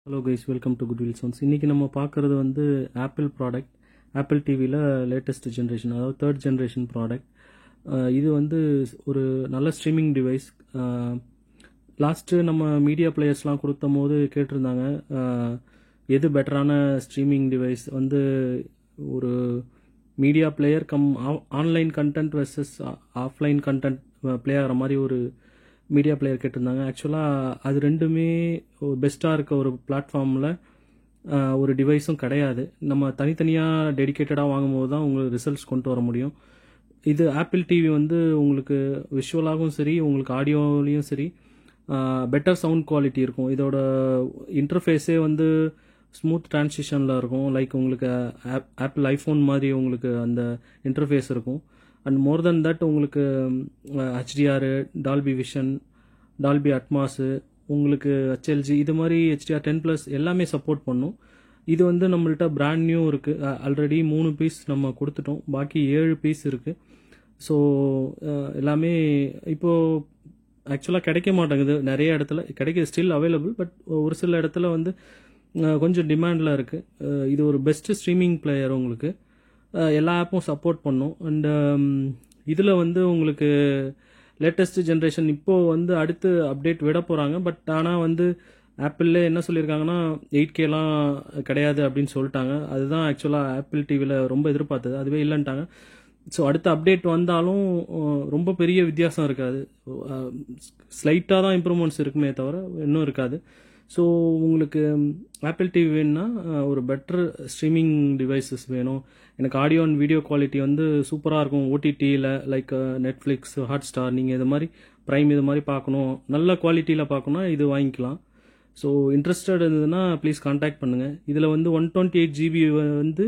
Hello guys, welcome to goodwill sounds. இன்றைக்கி நம்ம பார்க்குறது வந்து ஆப்பிள் ப்ராடக்ட். ஆப்பிள் டிவியில் லேட்டஸ்ட் ஜென்ரேஷன், அதாவது தேர்ட் ஜென்ரேஷன் ப்ராடக்ட். இது வந்து ஒரு நல்ல ஸ்ட்ரீமிங் டிவைஸ். லாஸ்ட்டு நம்ம மீடியா பிளேயர்ஸ்லாம் கொடுத்த போது கேட்டிருந்தாங்க, எது பெட்டரான ஸ்ட்ரீமிங் டிவைஸ் வந்து ஒரு media player online content versus offline content play ஆகிற மாதிரி ஒரு மீடியா பிளேயர் கேட்டிருந்தாங்க. ஆக்சுவலாக அது ரெண்டுமே பெஸ்ட்டாக இருக்க ஒரு பிளாட்ஃபார்மில் ஒரு டிவைஸும் கிடையாது. நம்ம தனித்தனியாக டெடிக்கேட்டடாக வாங்கும்போது தான் உங்களுக்கு ரிசல்ட்ஸ் கொண்டு வர முடியும். இது ஆப்பிள் டிவி வந்து உங்களுக்கு விஷுவலாகவும் சரி, உங்களுக்கு ஆடியோலையும் சரி பெட்டர் சவுண்ட் குவாலிட்டி இருக்கும். இதோட இன்டர்ஃபேஸே வந்து ஸ்மூத் டிரான்சிஷனில் இருக்கும். லைக் உங்களுக்கு ஆப்பிள் ஐஃபோன் மாதிரி உங்களுக்கு அந்த இன்டர்ஃபேஸ் இருக்கும். அண்ட் மோர் தென் தட் உங்களுக்கு HDR, Dolby vision, Dolby Atmos, உங்களுக்கு ஹெச்எல்ஜி, இது மாதிரி ஹெச்டிஆர் 10+ எல்லாமே சப்போர்ட் பண்ணும். இது வந்து நம்மள்ட்ட பிராண்ட் நியூ இருக்குது. ஆல்ரெடி 3 பீஸ் நம்ம கொடுத்துட்டோம், பாக்கி 7 பீஸ் இருக்குது. ஸோ எல்லாமே இப்போது ஆக்சுவலாக கிடைக்க மாட்டேங்குது. நிறைய இடத்துல கிடைக்க ஸ்டில் அவைலபிள், பட் ஒரு சில இடத்துல வந்து கொஞ்சம் டிமாண்டில் இருக்குது. இது ஒரு பெஸ்ட்டு ஸ்ட்ரீமிங் பிளேயர். உங்களுக்கு எல்லா ஆப்பும் சப்போர்ட் பண்ணும். அண்டு இதில் வந்து உங்களுக்கு லேட்டஸ்ட் ஜென்ரேஷன் இப்போது வந்து அடுத்து அப்டேட் விட போகிறாங்க. பட் ஆனால் வந்து ஆப்பிள்லே என்ன சொல்லியிருக்காங்கன்னா 8Kலாம் கிடையாது அப்படின்னு சொல்லிட்டாங்க. அதுதான் ஆக்சுவலாக ஆப்பிள் டிவியில் ரொம்ப எதிர்பார்த்தது, அதுவே இல்லைன்ட்டாங்க. ஸோ அடுத்த அப்டேட் வந்தாலும் ரொம்ப பெரிய வித்தியாசம் இருக்காது. ஸ்லைட்டாக தான் இம்ப்ரூவ்மெண்ட்ஸ் இருக்குமே தவிர இன்னும் இருக்காது. ஸோ உங்களுக்கு ஆப்பிள் டிவி வேணும்னா ஒரு பெட்டர் ஸ்ட்ரீமிங் டிவைசஸ் வேணும். எனக்கு ஆடியோ அண்ட் வீடியோ குவாலிட்டி வந்து சூப்பராக இருக்கும். ஓடிடியில் லைக் நெட்ஃப்ளிக்ஸ், ஹாட்ஸ்டார், நீங்கள் இது மாதிரி ப்ரைம் இது மாதிரி பார்க்கணும், நல்ல குவாலிட்டியில் பார்க்கணுன்னா இது வாங்கிக்கலாம். ஸோ இன்ட்ரெஸ்டட் இருந்ததுன்னா ப்ளீஸ் கான்டாக்ட் பண்ணுங்கள். இதில் வந்து 128 GB வந்து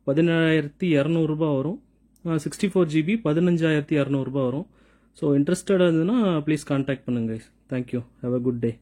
17,200 வரும். 64 GB 15,200 வரும். ஸோ இன்ட்ரெஸ்டட் இருந்ததுன்னா ப்ளீஸ் கான்டாக்ட் பண்ணுங்க. Thank you. Have a good day.